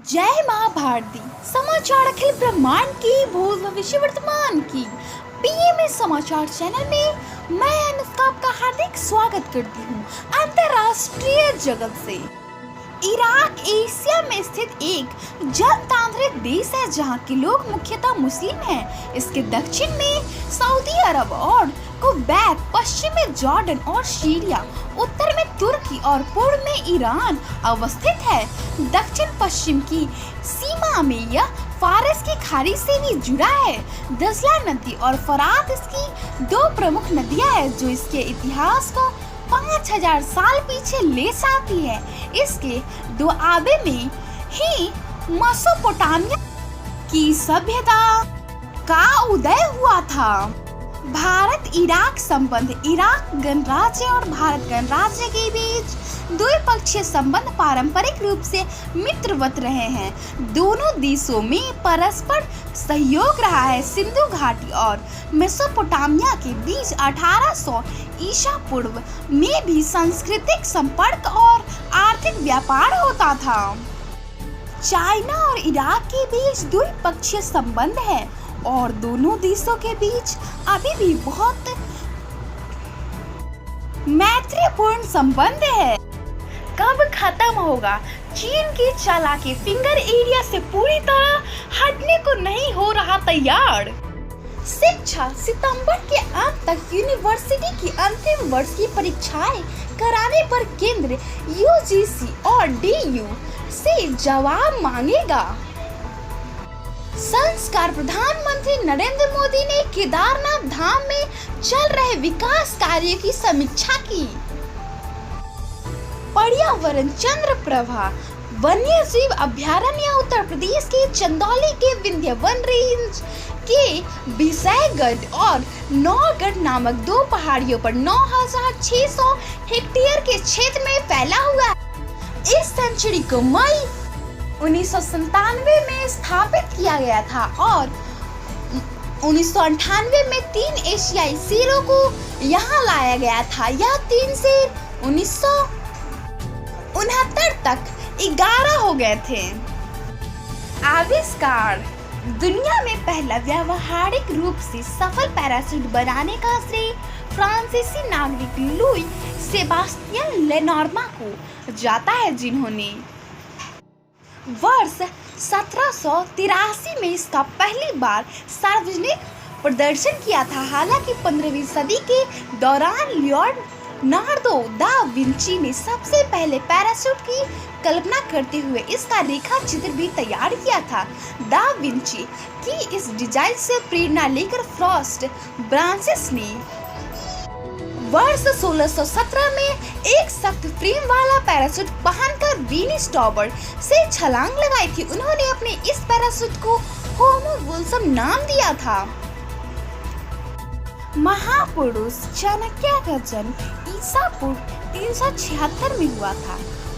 जय माँ भारती। समाचार अखिल ब्रह्मांड की, भूत भविष्य वर्तमान की पीएमए समाचार चैनल में मैं अनुष्का आपका हार्दिक स्वागत करती हूँ। अंतर्राष्ट्रीय जगत से इराक एशिया में स्थित एक जनतांत्रिक देश है जहाँ के लोग मुख्यतः मुस्लिम हैं। इसके दक्षिण में सऊदी अरब और कुवैत, पश्चिम में जॉर्डन और सीरिया, उत्तर में तुर्की और पूर्व में ईरान अवस्थित है। दक्षिण पश्चिम की सीमा में यह फारस की खाड़ी से भी जुड़ा है। दजला नदी और फरात इसकी दो प्रमुख नदियां हैं जो इसके इतिहास को 5000 साल पीछे ले जाती है। इसके दोआबे में ही मेसोपोटामिया की सभ्यता का उदय हुआ था। भारत इराक संबंध। इराक गणराज्य और भारत गणराज्य के बीच द्विपक्षीय संबंध पारंपरिक रूप से मित्रवत रहे हैं। दोनों देशों में परस्पर सहयोग रहा है। सिंधु घाटी और मेसोपोटामिया के बीच 1800 ईसा पूर्व में भी सांस्कृतिक संपर्क और आर्थिक व्यापार होता था। चाइना और इराक के बीच द्विपक्षीय संबंध है और दोनों देशों के बीच अभी भी बहुत मैत्रीपूर्ण संबंध है। कब खत्म होगा? चीन की चालाकी फिंगर एरिया से पूरी तरह हटने को नहीं हो रहा तैयार। शिक्षा। सितंबर के अंत तक यूनिवर्सिटी की अंतिम वर्ष की परीक्षाएं कराने पर केंद्र यूजीसी और डीयू से जवाब मांगेगा। संस्कार। प्रधानमंत्री नरेंद्र मोदी ने केदारनाथ धाम में चल रहे विकास कार्यों की समीक्षा की। पर्यावरण। चंद्रप्रभा वन्यजीव अभयारण्य उत्तर प्रदेश के चंदौली के विंध्य वन रेंज के विजयगढ़ और नौगढ़ नामक दो पहाड़ियों पर 9600 हेक्टेयर के क्षेत्र में फैला हुआ है। इस सेंचुरी को मई 1997 में स्थापित किया गया था और 1998 में 3 एशियाई शेरों को यहाँ लाया गया था। यह 3 शेर 1969 तक 11 हो गए थे। आविष्कार। दुनिया में पहला व्यावहारिक रूप से सफल पैराशूट बनाने का श्रेय फ्रांसीसी नागरिक लुई सेबास्टियन लेनॉर्मा को जाता है, जिन्होंने वर्ष 1783 में इसका पहली बार सार्वजनिक प्रदर्शन किया था। हालांकि 15वीं सदी के दौरान लियोनार्दो दा विंची ने सबसे पहले पैराशूट की कल्पना करते हुए इसका रेखा चित्र भी तैयार किया था। दा विंची की इस डिजाइन से प्रेरणा लेकर फ्रॉस्ट ब्रांसिस ने वर्ष 1617 में एक सख्त फ्रेम वाला पैराशूट पहनकर वीनस टॉवर से छलांग लगाई थी। उन्होंने अपने इस पैराशूट को होमो वुल्सम नाम दिया था। महापुरुष। चाणक्य का जन्म ईसा पूर्व 376 में हुआ था।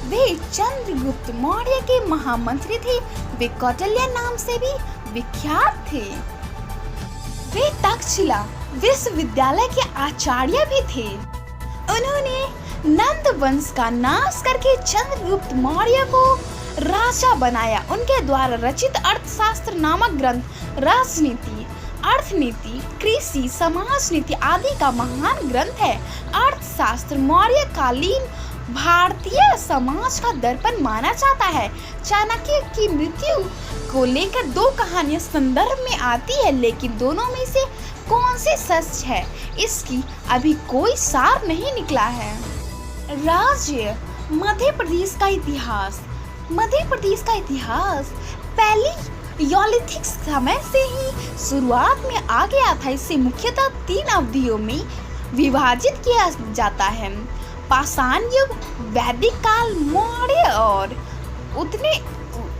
वे चंद्रगुप्त मौर्य के महामंत्री थे। वे कौटिल्य नाम से भी विख्यात थे। वे तक्षशिला विश्वविद्यालय के आचार्य भी थे। उन्होंने नंद वंश का नाश करके चंद्रगुप्त मौर्य को राजा बनाया। उनके द्वारा रचित अर्थशास्त्र नामक ग्रंथ राजनीति, अर्थनीति, कृषि, समाज नीति आदि का महान ग्रंथ है। अर्थशास्त्र मौर्यकालीन भारतीय समाज का दर्पण माना जाता है। चाणक्य की मृत्यु को लेकर दो कहानियां संदर्भ में आती है, लेकिन दोनों में से कौन सी सच है, इसकी अभी कोई सार नहीं निकला है। राज्य। मध्य प्रदेश का इतिहास। मध्य प्रदेश का इतिहास पैलियोलिथिक समय से ही शुरुआत में आ गया था। इसे मुख्यतः 3 अवधियों में विभाजित किया जाता है: पाषाण युग, वैदिक काल, मौर्य और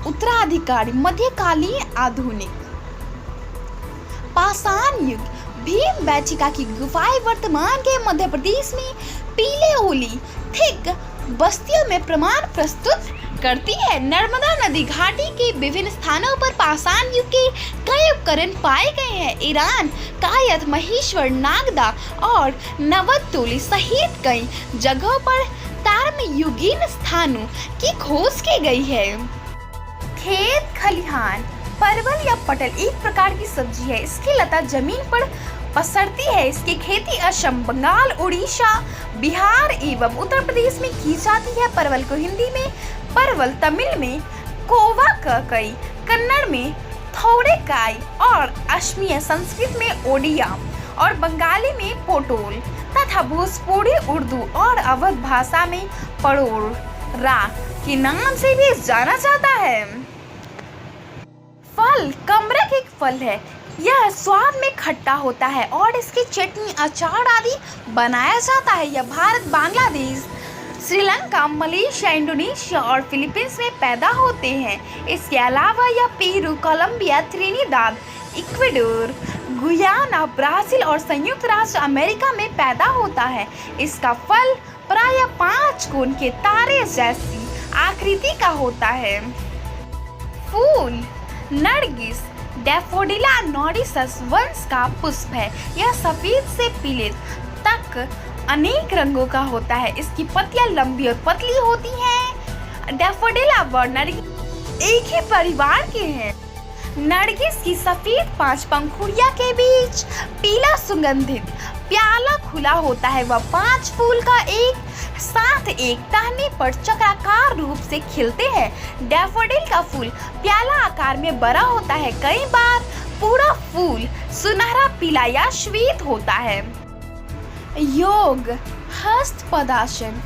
उत्तराधिकारी मध्यकालीन आधुनिक। पाषाण युग। भीमबेटका की गुफाएं वर्तमान के मध्य प्रदेश में पीलेओलिथिक बस्तियों में प्रमाण प्रस्तुत करती है। नर्मदा नदी घाटी के विभिन्न स्थानों पर पाषाण युग के कई उपकरण पाए गए हैं। ईरान, कायथ, महेश्वर, नागदा और नवतुली सहित कई जगहों पर ताम्रयुगीन स्थानों की खोज की गई है। खेत खलिहान। परवल या पटल एक प्रकार की सब्जी है। इसकी लता जमीन पर पसरती है। इसकी खेती असम, बंगाल, उड़ीसा, बिहार एवं उत्तर प्रदेश में की जाती है। परवल को हिंदी में परवल, तमिल में कोवा कई, कन्नड़ में थोड़ेकाई और असमिया, संस्कृत में ओडिया और बंगाली में पोटोल तथा भोजपुरी, उर्दू और अवध भाषा में पड़ोरा के नाम से भी जाना जाता है। फल कमरक एक फल है। यह स्वाद में खट्टा होता है और इसकी चटनी, अचार आदि बनाया जाता है। यह भारत, बांग्लादेश, श्रीलंका, मलेशिया, इंडोनेशिया और फिलीपींस में पैदा होते हैं। इसके अलावा यह Peru, Colombia, Trinidad, Ecuador, Guyana, Brazil और संयुक्त राज्य अमेरिका में पैदा होता है। इसका फल प्रायः 5 कोण के तारे जैसी आकृति का होता है। फूल नरगिस डैफोडिला नॉरिसस वंश का पुष्प है। यह सफेद से पीले तक अनेक रंगों का होता है। इसकी पत्तियां लंबी और पतली होती हैं। डैफोडिला व नरगिस एक ही परिवार के हैं। नरगिस की सफेद 5 पंखुड़ियों के बीच पीला सुगंधित प्याला खुला होता है। वह 5 फूल का एक साथ एक टहनी पर चक्राकार रूप से खिलते हैं। डैफोडिल का फूल प्याला आकार में बड़ा होता है। कई बार पूरा फूल सुनहरा पीला या श्वेत होता है। योग हस्त पदासन।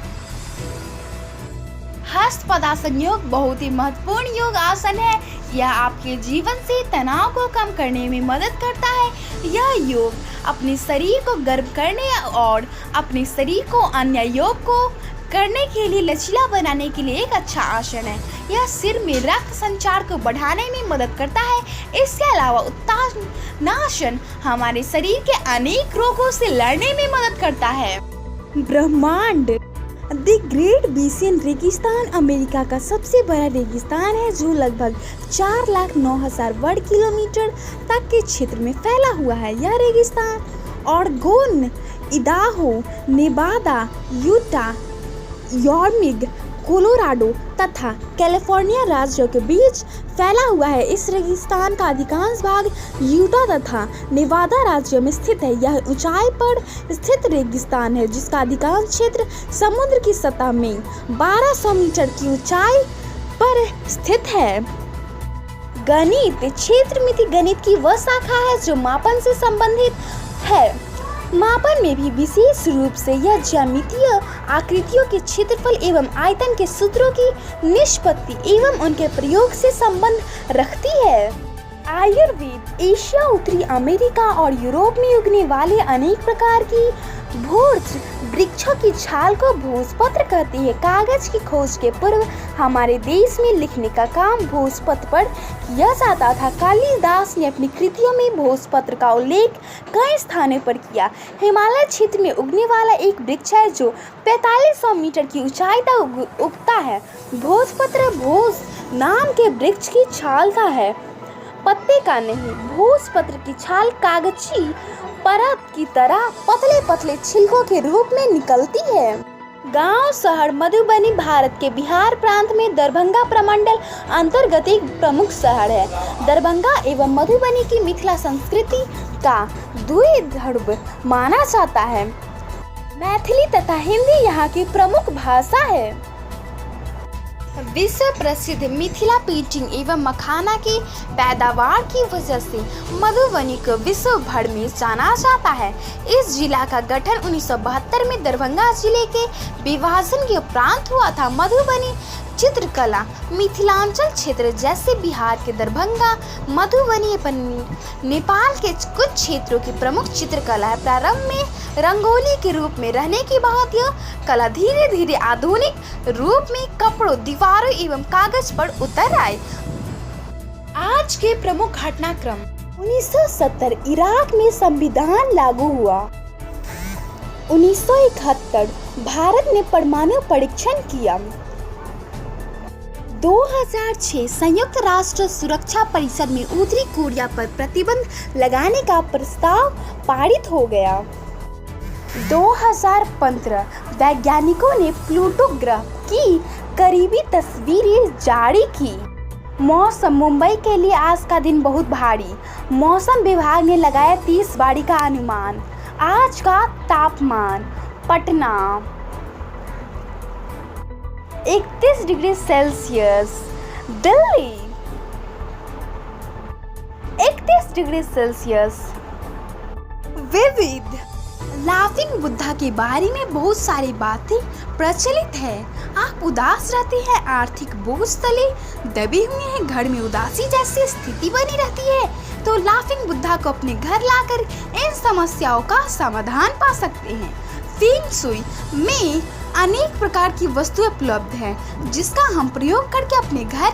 हस्त पदासन योग बहुत ही महत्वपूर्ण योग आसन है। यह आपके जीवन से तनाव को कम करने में मदद करता है। यह योग अपने शरीर को गर्म करने और अपने शरीर को अन्य योग को करने के लिए लचीला बनाने के लिए एक अच्छा आसन है। यह सिर में रक्त संचार को बढ़ाने में मदद करता है। इसके अलावा उत्तानासन हमारे शरीर के अनेक रोगों से लड़ने में मदद करता है। ब्रह्मांड द ग्रेट बेसिन रेगिस्तान अमेरिका का सबसे बड़ा रेगिस्तान है जो लगभग 4,09,000 वर्ग किलोमीटर तक के क्षेत्र में फैला हुआ है। यह रेगिस्तान Oregon, Idaho, Nevada, Utah, Wyoming, Colorado तथा कैलिफोर्निया राज्यों के बीच फैला हुआ है। इस रेगिस्तान का अधिकांश भाग यूटा तथा नेवादा राज्यों में स्थित है। यह ऊंचाई पर स्थित रेगिस्तान है जिसका अधिकांश क्षेत्र समुद्र की सतह में 1200 मीटर की ऊंचाई पर स्थित है। गणित क्षेत्रमिति गणित की वह शाखा है जो मापन से संबंधित है। मापन में भी विशेष रूप से यह ज्यामितीय आकृतियों के क्षेत्रफल एवं आयतन के सूत्रों की निष्पत्ति एवं उनके प्रयोग से संबंध रखती है। आयुर्वेद एशिया, उत्तरी अमेरिका और यूरोप में उगने वाले अनेक प्रकार की भोज वृक्षों की छाल को भोजपत्र कहते हैं। कागज की खोज के पूर्व हमारे देश में लिखने का काम भोजपत्र पर किया जाता था। कालिदास ने अपनी कृतियों में भोजपत्र का उल्लेख कई स्थानों पर किया। हिमालय क्षेत्र में उगने वाला एक वृक्ष है जो 4500 मीटर की ऊंचाई तक उगता है। भोजपत्र भोज नाम के वृक्ष की छाल का है, पत्ते का नहीं। भोजपत्र की छाल कागजी परत की तरह पतले पतले छिलकों के रूप में निकलती है। गांव शहर मधुबनी भारत के बिहार प्रांत में दरभंगा प्रमंडल अंतर्गत एक प्रमुख शहर है। दरभंगा एवं मधुबनी की मिथिला संस्कृति का द्विध्रुव माना जाता है। मैथिली तथा हिंदी यहाँ की प्रमुख भाषा है। विश्व प्रसिद्ध मिथिला पेंटिंग एवं मखाना की पैदावार की वजह से मधुबनी को विश्व भर में जाना जाता है। इस जिला का गठन 1972 में दरभंगा जिले के विभाजन के उपरांत हुआ था। मधुबनी चित्रकला मिथिलांचल क्षेत्र जैसे बिहार के दरभंगा, मधुबनी एवं नेपाल के कुछ क्षेत्रों की प्रमुख चित्रकला है। प्रारंभ में रंगोली के रूप में रहने के बाद यह कला धीरे धीरे आधुनिक रूप में कपड़ों, दीवारों एवं कागज पर उतर आए। आज के प्रमुख घटनाक्रम 1970 इराक में संविधान लागू हुआ। 1971 भारत ने परमाणु परीक्षण किया। 2006 संयुक्त राष्ट्र सुरक्षा परिषद में उत्तरी कोरिया पर प्रतिबंध लगाने का प्रस्ताव पारित हो गया। 2015 वैज्ञानिकों ने प्लूटो ग्रह की करीबी तस्वीरें जारी की। मौसम मुंबई के लिए आज का दिन बहुत भारी। मौसम विभाग ने लगाया 30 बारिश का अनुमान। आज का तापमान Patna 31 degree Celsius, Delhi 31 degree Celsius. विविध लाफिंग बुद्धा के बारे में बहुत सारी बातें प्रचलित है। आप उदास रहते हैं, आर्थिक बोझ तले दबे हुए हैं, घर में उदासी जैसी स्थिति बनी रहती है, तो लाफिंग बुद्धा को अपने घर लाकर इन समस्याओं का समाधान पा सकते हैं। फेंग शुई में अनेक प्रकार की वस्तुएं उपलब्ध हैं, जिसका हम प्रयोग करके अपने घर,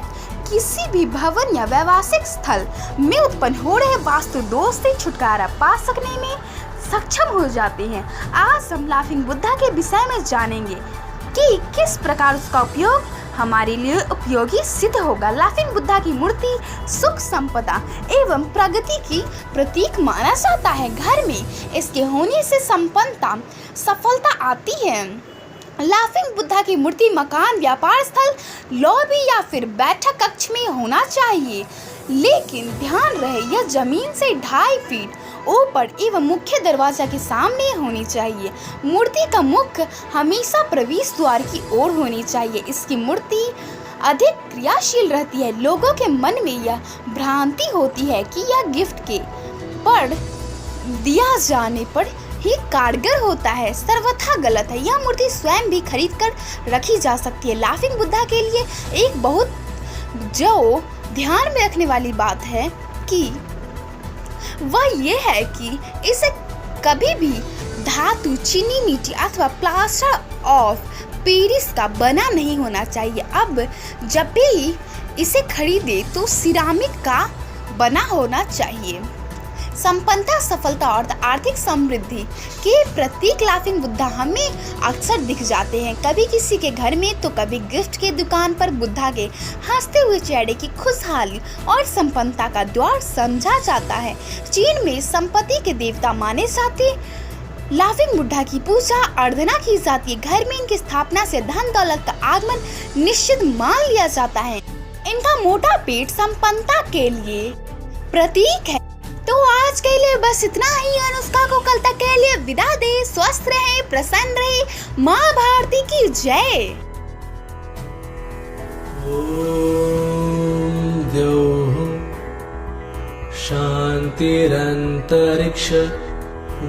किसी भी भवन या व्यवसायिक स्थल में उत्पन्न हो रहे वास्तु दोष से छुटकारा पा सकने में सक्षम हो जाते हैं। आज हम लाफिंग बुद्धा के विषय में जानेंगे कि किस प्रकार उसका उपयोग हमारे लिए उपयोगी सिद्ध होगा। लाफिंग बुद्धा की मूर्ति सुख, संपदा एवं प्रगति की प्रतीक माना जाता है। घर में इसके होने से संपन्नता, सफलता आती है। लाफिंग बुद्धा की मूर्ति मकान, व्यापार स्थल, लॉबी या फिर बैठक कक्ष में होना चाहिए, लेकिन ध्यान रहे यह जमीन से 2.5 फीट ऊपर एवं मुख्य दरवाजा के सामने होनी चाहिए। मूर्ति का मुख हमेशा प्रवेश द्वार की ओर होनी चाहिए। इसकी मूर्ति अधिक क्रियाशील रहती है। लोगों के मन में यह भ्रांति होती है कि यह गिफ्ट के पर दिया जाने पर ही कारगर होता है। सर्वथा गलत है। यह मूर्ति स्वयं भी खरीद कर रखी जा सकती है। लाफिंग बुद्धा के लिए एक बहुत जो ध्यान में रखने वाली बात है कि वह यह है कि इसे कभी भी धातु, चीनी मिट्टी अथवा प्लास्टर ऑफ पेरिस का बना नहीं होना चाहिए। अब जब भी इसे खरीदे तो सिरामिक का बना होना चाहिए। संपन्नता, सफलता और आर्थिक समृद्धि के प्रतीक लाफिंग बुद्धा हमें अक्सर दिख जाते हैं, कभी किसी के घर में तो कभी गिफ्ट के दुकान पर। बुद्धा के हंसते हुए चेहरे की खुशहाली और संपन्नता का द्वार समझा जाता है। चीन में संपत्ति के देवता माने जाते लाफिंग बुद्धा की पूजा अर्चना की जाती है। घर में इनकी स्थापना से धन दौलत का आगमन निश्चित मान लिया जाता है। इनका मोटा पेट संपन्नता के लिए प्रतीक है। तो आज के लिए बस इतना ही। अनुष्का को कल तक के लिए विदा दे। स्वस्थ रहे, प्रसन्न रहे। माँ भारती की जय। ओम द्यौः शान्तिरन्तरिक्ष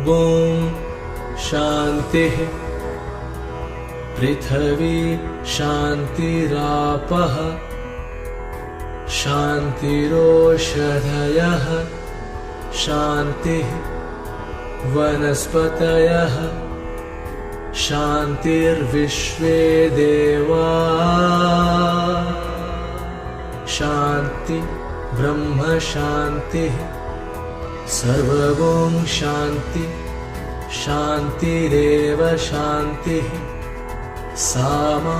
ओम शान्तिः पृथ्वी शान्तिरापः शान्तिरोषधयः शान्तिः वनस्पतयः शान्तिर्विश्वे देवा शान्ति ब्रह्म शान्तिः सर्वगुण शान्ति शान्तिरेव शान्तिः सामा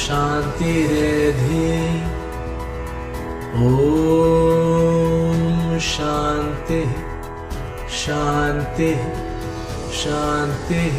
शान्तिरेधि ओम शान्तिः शान्तिः शान्तिः।